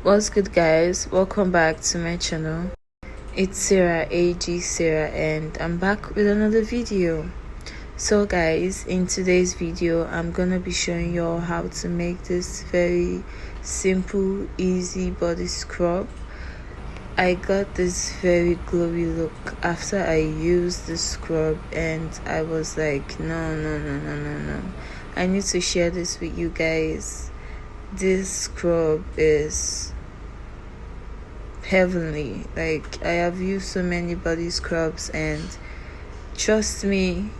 What's good, guys? Welcome back to my channel. It's Sarah, and I'm back with another video. So guys, in today's video I'm gonna be showing you all how to make this very simple, easy body scrub. I got this very glowy look after I used this scrub, and I was like, no, I need to share this with you guys. This scrub is heavenly. Like, I have used so many body scrubs, and trust me,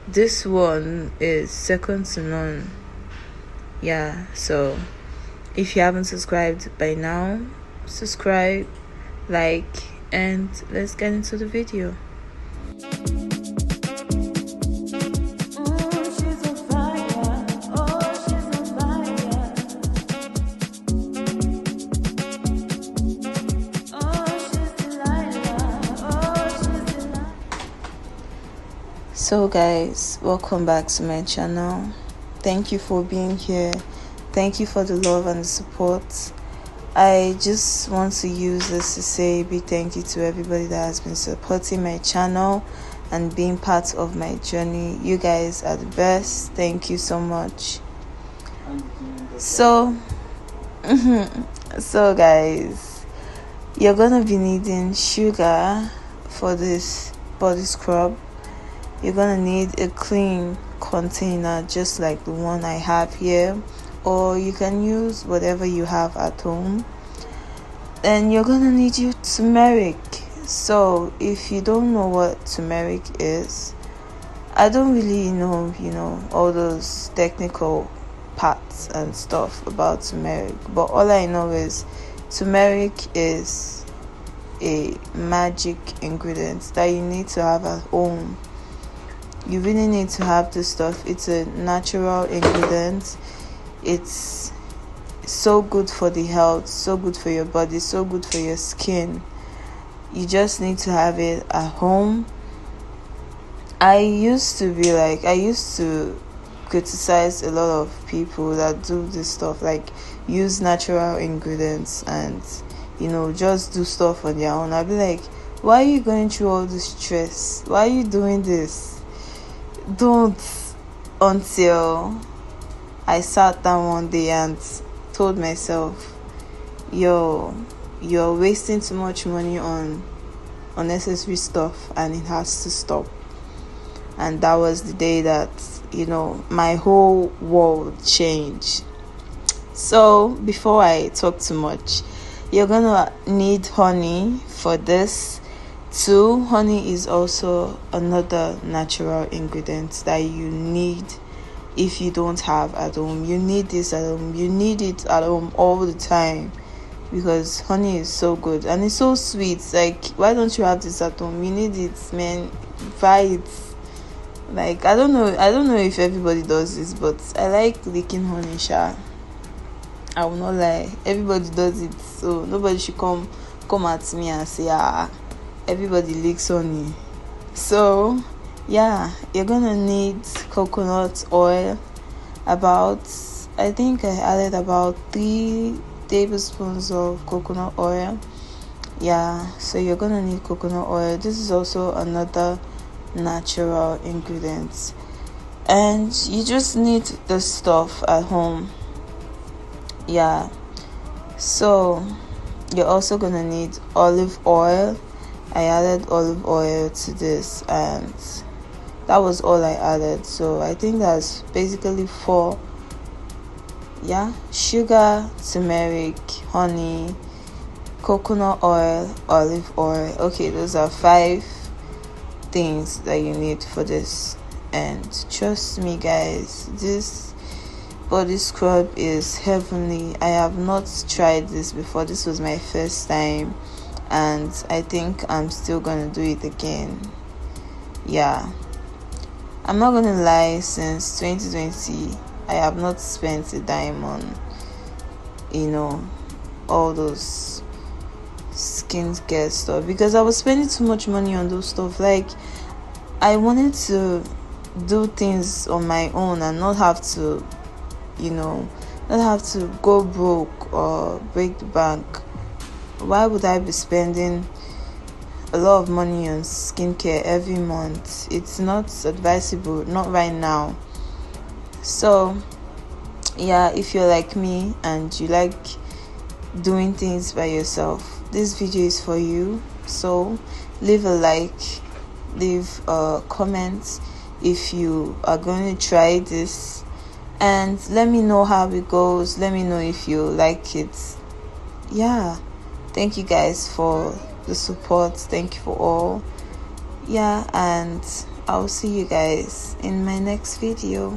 this one is second to none. Yeah, so if you haven't subscribed by now, subscribe, like, and let's get into the video. So guys, welcome back to my channel. Thank you for being here. Thank you for the love and the support. I just want to use this to say a big thank you to everybody that has been supporting my channel and being part of my journey. You guys are the best. Thank you so much. So guys, you're gonna be needing sugar for this body scrub. You're gonna need a clean container just like the one I have here, or you can use whatever you have at home. And you're gonna need your turmeric. So if you don't know what turmeric is, I don't really know, all those technical parts and stuff about turmeric, but all I know is turmeric is a magic ingredient that you need to have at home. You really need to have this stuff. It's a natural ingredient. It's so good for the health, so good for your body, so good for your skin. You just need to have it at home. I used to criticize a lot of people that do this stuff, like use natural ingredients and just do stuff on their own. I'd be like, why are you going through all this stress? Why are you doing this? Don't. Until I sat down one day and told myself, you're wasting too much money on unnecessary stuff, and it has to stop. And that was the day that my whole world changed. So before I talk too much, you're gonna need honey for this too. Honey is also another natural ingredient that you need. If you don't have at home, you need this at home. You need it at home all the time, because honey is so good and it's so sweet. Like, why don't you have this at home? You need it, man. Buy it. Like, I don't know if everybody does this, but I like licking honey. I will not lie, everybody does it, so nobody should come at me and say everybody licks honey. So yeah, you're gonna need coconut oil. I think I added about 3 tablespoons of coconut oil. Yeah, so you're gonna need coconut oil. This is also another natural ingredient, and you just need the stuff at home. Yeah, so you're also gonna need olive oil. I added olive oil to this, and that was all I added. So I think that's basically 4. Yeah, sugar, turmeric, honey, coconut oil, olive oil. Okay, those are 5 things that you need for this. And trust me guys, this body scrub is heavenly. I have not tried this before. This was my first time, and I think I'm still gonna do it again. Yeah, I'm not gonna lie, since 2020 I have not spent a dime on all those skincare stuff, because I was spending too much money on those stuff. Like, I wanted to do things on my own and not have to don't have to go broke or break the bank. Why would I be spending a lot of money on skincare every month? It's not advisable, not right now. So yeah, if you're like me and you like doing things by yourself, this video is for you. So leave a like, leave a comment if you are going to try this, and let me know how it goes. Let me know if you like it. Yeah, thank you guys for the support. Thank you for all. Yeah, and I'll see you guys in my next video.